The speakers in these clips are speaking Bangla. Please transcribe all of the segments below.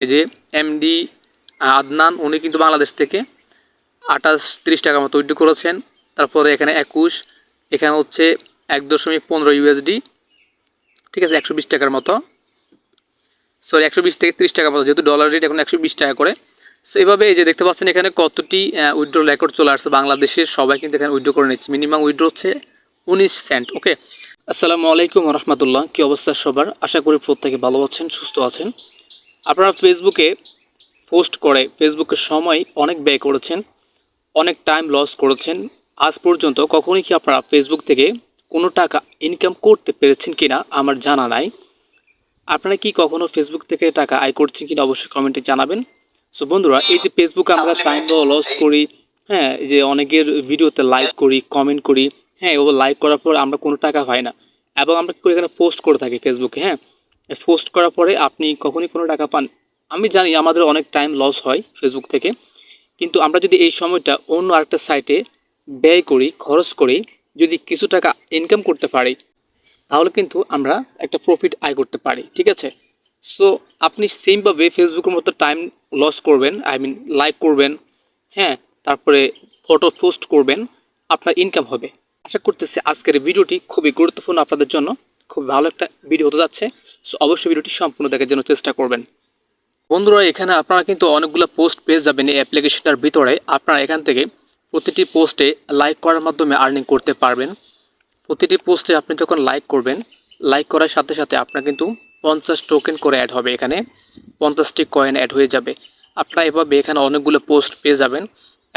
এই যে এমডি আদনান, উনি কিন্তু বাংলাদেশ থেকে 28-30 টাকার মতো উইথড্র করেছেন। তারপরে এখানে 21, এখানে হচ্ছে 1.15 ইউএসডি, ঠিক আছে, 120 টাকার মতো, সরি 120 থেকে 30 টাকার মতো, যেহেতু ডলার রেট এখন 120 টাকা করে। সো এইভাবে এই যে দেখতে পাচ্ছেন এখানে কতটি উইথড্র রেকর্ড চলে আসছে বাংলাদেশের, সবাই কিন্তু এখানে উইথড্র করে নিচ্ছে। মিনিমাম উইথড্র হচ্ছে 19 সেন্ট। ওকে, আসসালামু আলাইকুম রহমতুল্লাহ। কী অবস্থা সবার? আশা করি প্রত্যেকে ভালো আছেন, সুস্থ আছেন। আপনারা ফেসবুকে পোস্ট করে ফেসবুকের সময় অনেক ব্যয় করেছেন, অনেক টাইম লস করেছেন। আজ পর্যন্ত কখনোই কি আপনারা ফেসবুক থেকে কোনো টাকা ইনকাম করতে পেরেছেন কিনা আমার জানা নাই। আপনারা কি কখনো ফেসবুক থেকে টাকা আয় করছেন কিনা অবশ্যই কমেন্টে জানাবেন। সো বন্ধুরা, এই যে ফেসবুকে আমরা টাইম লস করি, হ্যাঁ, এই যে অনেকের ভিডিওতে লাইক করি, কমেন্ট করি, হ্যাঁ, ও লাইক করার পর আমরা কোনো টাকা পাই না, এবং আমরা কি করে এখানে পোস্ট করে থাকি ফেসবুকে, হ্যাঁ, পোস্ট করার পরে আপনি কখনই কোনো টাকা পান। আমি জানি আমাদের অনেক টাইম লস হয় ফেসবুক থেকে, কিন্তু আমরা যদি এই সময়টা অন্য আরেকটা সাইটে ব্যয় করি, খরচ করি, যদি কিছু টাকা ইনকাম করতে পারি, তাহলে কিন্তু আমরা একটা প্রফিট আয় করতে পারি, ঠিক আছে। সো আপনি সেমভাবে ফেসবুকের মতো টাইম লস করবেন, আই মিন লাইক করবেন, হ্যাঁ, তারপরে ফটো পোস্ট করবেন, আপনার ইনকাম হবে। আশা করতেছি আজকের ভিডিওটি খুবই গুরুত্বপূর্ণ আপনাদের জন্য, খুব ভালো একটা ভিডিও হতে যাচ্ছে। সো অবশ্যই ভিডিওটি সম্পূর্ণ দেখার জন্য চেষ্টা করবেন। বন্ধুরা, এখানে আপনারা কিন্তু অনেকগুলো পোস্ট পেয়ে যাবেন এই অ্যাপ্লিকেশনটার ভিতরে। আপনারা এখান থেকে প্রতিটি পোস্টে লাইক করার মাধ্যমে আর্নিং করতে পারবেন। প্রতিটি পোস্টে আপনি যখন লাইক করবেন, লাইক করার সাথে সাথে আপনার কিন্তু 50 টোকেন করে অ্যাড হবে, এখানে 50টি কয়েন অ্যাড হয়ে যাবে। আপনারা এভাবে এখানে অনেকগুলো পোস্ট পেয়ে যাবেন,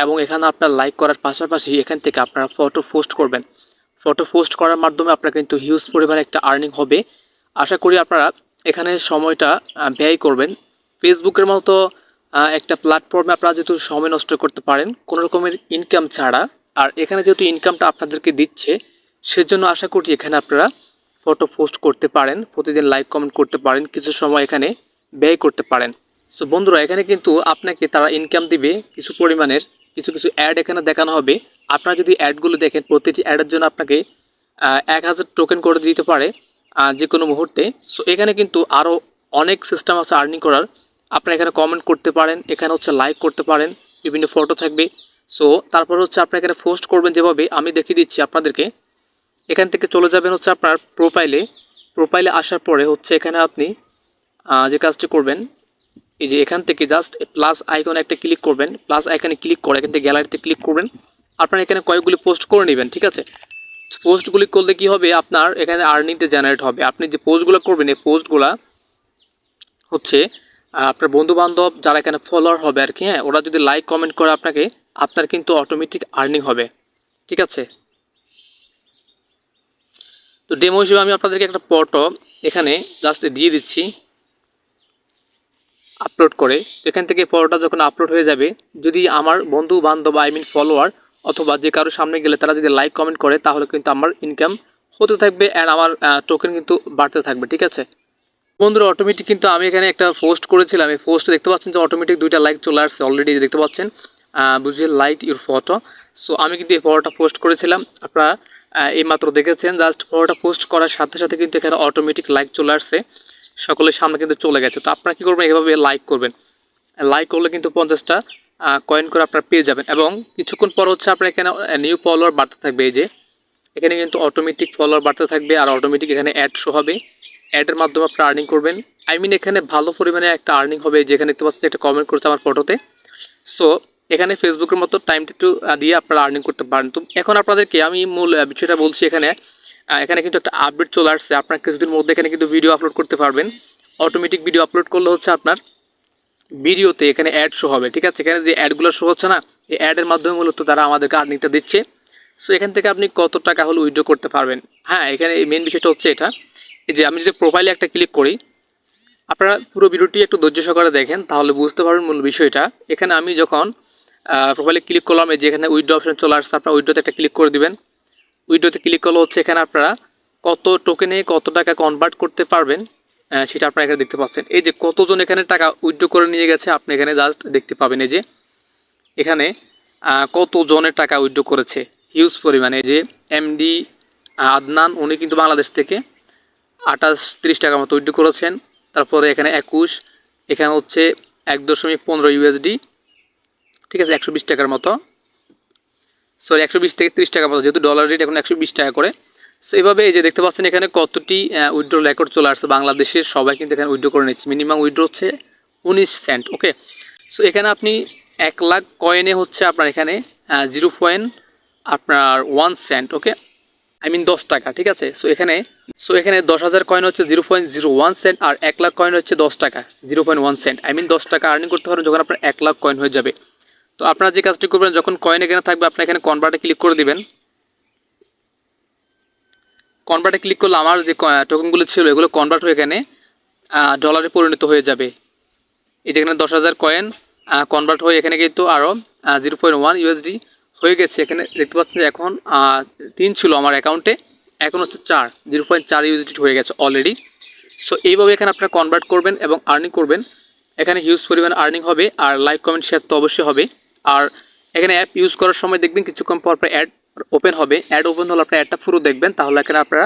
এবং এখানে আপনার লাইক করার পাশাপাশি এখান থেকে আপনারা ফটো পোস্ট করবেন। ফটো পোস্ট করার মাধ্যমে আপনার কিন্তু হিউজ পরিমাণে একটা আর্নিং হবে। আশা করি আপনারা এখানে সময়টা ব্যয় করবেন। ফেসবুকের মতো একটা প্ল্যাটফর্মে আপনারা যেহেতু সময় নষ্ট করতে পারেন কোনো রকমের ইনকাম ছাড়া, আর এখানে যেহেতু ইনকামটা আপনাদেরকে দিচ্ছে, সেজন্য আশা করি এখানে আপনারা ফটো পোস্ট করতে পারেন, প্রতিদিন লাইক কমেন্ট করতে পারেন, কিছু সময় এখানে ব্যয় করতে পারেন। সো বন্ধুরা, এখানে কিন্তু আপনাকে তারা ইনকাম দিবে কিছু পরিমাণের, কিছু কিছু অ্যাড এখানে দেখানো হবে। আপনারা যদি অ্যাডগুলো দেখেন, প্রতিটি অ্যাডের জন্য আপনাকে 1000 টোকেন করে দিতে পারে যে কোনো মুহূর্তে। সো এখানে কিন্তু আরও অনেক সিস্টেম আছে আর্নিং করার। আপনারা এখানে কমেন্ট করতে পারেন, এখানে হচ্ছে লাইক করতে পারেন, বিভিন্ন ফটো থাকবে। সো তারপর হচ্ছে আপনি এখানে পোস্ট করবেন, যেভাবে আমি দেখিয়ে দিচ্ছি আপনাদেরকে। এখান থেকে চলে যাবেন হচ্ছে আপনার প্রোফাইলে। প্রোফাইলে আসার পরে হচ্ছে এখানে আপনি যে কাজটি করবেন, এই যে এখান থেকে জাস্ট প্লাস আইকনে একটা ক্লিক করবেন। প্লাস আইকনে ক্লিক করে এখান থেকে গ্যালারিতে ক্লিক করবেন। আপনারা এখানে কয়েকগুলি পোস্ট করে নেবেন, ঠিক আছে। পোস্টগুলি করলে কি হবে, আপনার এখানে আর্নিংটা জেনারেট হবে। আপনি যে পোস্টগুলো করবেন, এই পোস্টগুলো হচ্ছে আপনার বন্ধু বান্ধব যারা এখানে ফলোয়ার হবে আর কি, হ্যাঁ, ওরা যদি লাইক কমেন্ট করে আপনাকে, আপনার কিন্তু অটোমেটিক আর্নিং হবে, ঠিক আছে। তো ডেমো হিসেবে আমি আপনাদেরকে একটা ফটো এখানে জাস্ট দিয়ে দিচ্ছি আপলোড করে। এখান থেকে ফটোটা যখন আপলোড হয়ে যাবে, যদি আমার বন্ধু বান্ধব আই মিন ফলোয়ার অথবা যে কারো সামনে গেলে তারা যদি লাইক কমেন্ট করে, তাহলে কিন্তু আমার ইনকাম হতে থাকবে, অ্যান্ড আমার টোকেন কিন্তু বাড়তে থাকবে, ঠিক আছে। বন্ধুরা, অটোমেটিক কিন্তু আমি এখানে একটা পোস্ট করেছিলাম, এই পোস্টে দেখতে পাচ্ছেন যে অটোমেটিক 2টা লাইক চলে আসছে অলরেডি, দেখতে পাচ্ছেন, বুঝিয়ে লাইক ইউর ফটো। সো আমি কিন্তু এই ফটোটা পোস্ট করেছিলাম, আপনারা এইমাত্র দেখেছেন। জাস্ট ফটোটা পোস্ট করার সাথে সাথে কিন্তু এখানে অটোমেটিক লাইক চলে আসছে, সকলের সামনে কিন্তু চলে গেছে। তো আপনারা কী করবেন, এভাবে লাইক করবেন। লাইক করলে কিন্তু 50টা কয়েন করে আপনারা পেয়ে যাবেন, এবং কিছুক্ষণ পর হচ্ছে আপনার এখানে নিউ ফলোয়ার বাড়তে থাকবে। এই যে এখানে কিন্তু অটোমেটিক ফলোয়ার বাড়তে থাকবে, আর অটোমেটিক এখানে অ্যাড শো হবে। অ্যাডের মাধ্যমে আপনারা আর্নিং করবেন। আই মিন এখানে ভালো পরিমাণে একটা আর্নিং হবে। যেখানে দেখতে পাচ্ছেন একটা কমেন্ট করছে আমার ফটোতে। সো এখানে ফেসবুকের মতো টাইমটা একটু দিয়ে আপনারা আর্নিং করতে পারেন। তো এখন আপনাদেরকে আমি মূল বিষয়টা বলছি। এখানে এখানে কিন্তু একটা আপডেট চলে আসছে। আপনার কিছুদিন মধ্যে এখানে কিন্তু ভিডিও আপলোড করতে পারবেন। অটোমেটিক ভিডিও আপলোড করলে হচ্ছে আপনার ভিডিওতে এখানে অ্যাড শো হবে, ঠিক আছে। এখানে যে অ্যাডগুলো শো হচ্ছে না, এই অ্যাডের মাধ্যমে মূলত তারা আমাদেরকে আর্নিংটা দিচ্ছে। সো এখান থেকে আপনি কত টাকা হলে উইথড্র করতে পারবেন। হ্যাঁ, এখানে মেন বিষয়টা হচ্ছে এটা। এই যে আমি যদি প্রোফাইলে একটা ক্লিক করি, আপনারা পুরো ভিডিওটি একটু ধৈর্য সহকারে দেখেন, তাহলে বুঝতে পারবেন মূল বিষয়টা। এখানে আমি যখন প্রোফাইলে ক্লিক করলাম, এই যে এখানে উইথড্র অপশন চলে আসছে, আপনারা উইথড্রতে একটা ক্লিক করে দিবেন। উইথড্রতে ক্লিক করলে হচ্ছে এখানে আপনারা কত টোকেনে কত টাকা কনভার্ট করতে পারবেন সেটা আপনারা এখানে দেখতে পাচ্ছেন। এই যে কতজন এখানে টাকা উইথড্র করে নিয়ে গেছে, আপনি এখানে জাস্ট দেখতে পাবেন। এই যে এখানে কত জনের টাকা উইথড্র করেছে, হিউজ পরিমাণে। যে এমডি আদনান, উনি কিন্তু বাংলাদেশ থেকে 28-30 টাকার মতো উইথড্র করেছেন। তারপরে এখানে 21, এখানে হচ্ছে 1.15 ইউএসডি, ঠিক আছে, 120 টাকার মতো, সরি 120 থেকে 30 টাকার মতো, যেহেতু ডলার রেট এখন 120 টাকা করে। সো এইভাবে এই যে দেখতে পাচ্ছেন এখানে কতটি উইথড্র রেকর্ড চলে আসছে বাংলাদেশের সবাই কিন্তু এখানে উইথড্র করে নিচ্ছে। মিনিমাম উইথড্র হচ্ছে 19 সেন্ট। ওকে, সো এখানে আপনি 1 লাখ কয়েনে হচ্ছে আপনার এখানে 0.1 সেন্ট। ওকে, আই মিন 10 টাকা, ঠিক আছে। সো এখানে 10,000 কয়েন হচ্ছে 0.01 সেন্ট, আর 1 লাখ কয়েন হচ্ছে 10 টাকা 0.1 সেন্ট। আই মিন 10 টাকা আর্নিং করতে পারবেন যখন আপনার 1 লাখ কয়েন হয়ে যাবে। তো আপনারা যে কাজটি করবেন, যখন কয়েন এখানে থাকবে আপনার এখানে কনভার্টে ক্লিক করে দিবেন। কনভার্টে ক্লিক করলে আমার যে টোকেনগুলো ছিল এগুলো কনভার্ট হয়ে এখানে ডলারে পরিণত হয়ে যাবে। এটা এখানে 10,000 কয়েন কনভার্ট হয়ে এখানে কিন্তু আরও 0.1 ইউএসডি হয়ে গেছে। এখানে দেখতে পাচ্ছেন যে এখন 3 ছিল আমার অ্যাকাউন্টে, এখন হচ্ছে 0.4 ইউএসডি হয়ে গেছে অলরেডি। সো এইভাবে এখানে আপনারা কনভার্ট করবেন এবং আর্নিং করবেন। এখানে হিউজ পরিমাণ আর্নিং হবে, আর লাইক কমেন্ট শেয়ার তো অবশ্যই হবে। আর এখানে অ্যাপ ইউজ করার সময় দেখবেন কিছুক্ষণ পর পর অ্যাড ওপেন হবে। অ্যাড ওপেন হলে আপনার অ্যাডটা পুরো দেখবেন, তাহলে এখানে আপনারা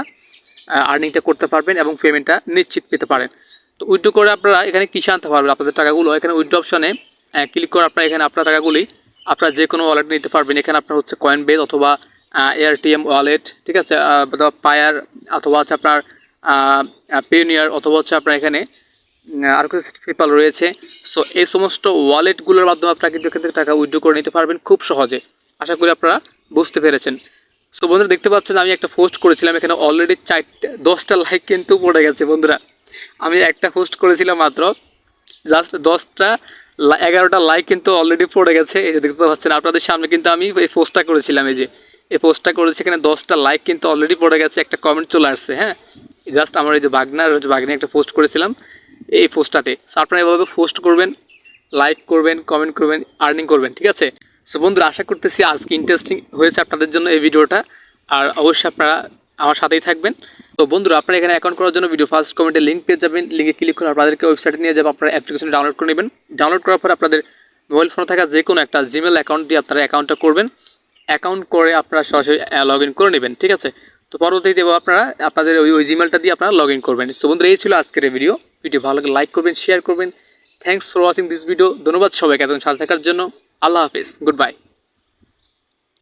আর্নিংটা করতে পারবেন এবং পেমেন্টটা নিশ্চিত পেতে পারেন। তো উইথড্র করে আপনারা এখানে কিসে আনতে পারবেন আপনাদের টাকাগুলো। এখানে উইথড্র অপশনে ক্লিক করে আপনারা এখানে আপনার টাকাগুলি আপনারা যে কোনো ওয়ালেট নিতে পারবেন। এখানে আপনার হচ্ছে কয়েন বেজ অথবা এআরটিএম ওয়ালেট, ঠিক আছে, পায়ার অথবা হচ্ছে আপনার পেনিয়ার, অথবা হচ্ছে আপনার এখানে আর কিছু পেপাল রয়েছে। সো এই সমস্ত ওয়ালেটগুলোর মাধ্যমে আপনারা কিন্তু এখান থেকে টাকা উইথড্র করে নিতে পারবেন খুব সহজে। আশা করি আপনারা বুঝতে পেরেছেন। সো বন্ধুরা দেখতে পাচ্ছেন আমি একটা পোস্ট করেছিলাম, এখানে অলরেডি 10টা লাইক কিন্তু পড়ে গেছে বন্ধুরা। আমি একটা পোস্ট করেছিলাম মাত্র, জাস্ট 11টা লাইক কিন্তু অলরেডি পড়ে গেছে। এই যে দেখতে পাচ্ছেন আপনাদের সামনে কিন্তু আমি এই পোস্টটা করেছিলাম, এই পোস্টটা করেছি, এখানে 10টা লাইক কিন্তু অলরেডি পড়ে গেছে, একটা কমেন্ট চলে আসছে। হ্যাঁ, জাস্ট আমার এই যে বাগনি একটা পোস্ট করেছিলাম এই পোস্টটাতে। সো আপনারা এভাবে পোস্ট করবেন, লাইক করবেন, কমেন্ট করবেন, আর্নিং করবেন, ঠিক আছে। সো বন্ধুরা আশা করতেছি আজকে ইন্টারেস্টিং হয়েছে আপনাদের জন্য এই ভিডিওটা, আর অবশ্যই আপনারা আমার সাথেই থাকবেন। তো বন্ধুরা আপনারা এখানে অ্যাকাউন্ট করার জন্য ভিডিও ফার্স্ট কমেন্টে লিঙ্ক পেয়ে যাবেন। লিঙ্কে ক্লিক করে আপনাদেরকে ওয়েবসাইটে নিয়ে যাবে, আপনারা অ্যাপ্লিকেশন ডাউনলোড করে নেবেন। ডাউনলোড করার পর আপনাদের মোবাইল ফোনে থাকা যে কোনো একটা জিমেল অ্যাকাউন্ট দিয়ে আপনারা অ্যাকাউন্টটা করবেন। অ্যাকাউন্ট করে আপনারা সরাসরি লগ ইন করে নেবেন, ঠিক আছে। তো পরবর্তীতে আপনারা আপনাদের ওই জিমেলটা দিয়ে আপনারা লগ ইন করবেন। সো বন্ধুরা এই ছিল আজকের ভিডিও ভালো লাগে লাইক করবেন, শেয়ার করবেন। Thanks for watching this video. ধন্যবাদ সবাইকে এতক্ষণ সাথে থাকার জন্য। আল্লাহ হাফেজ, গুড বাই।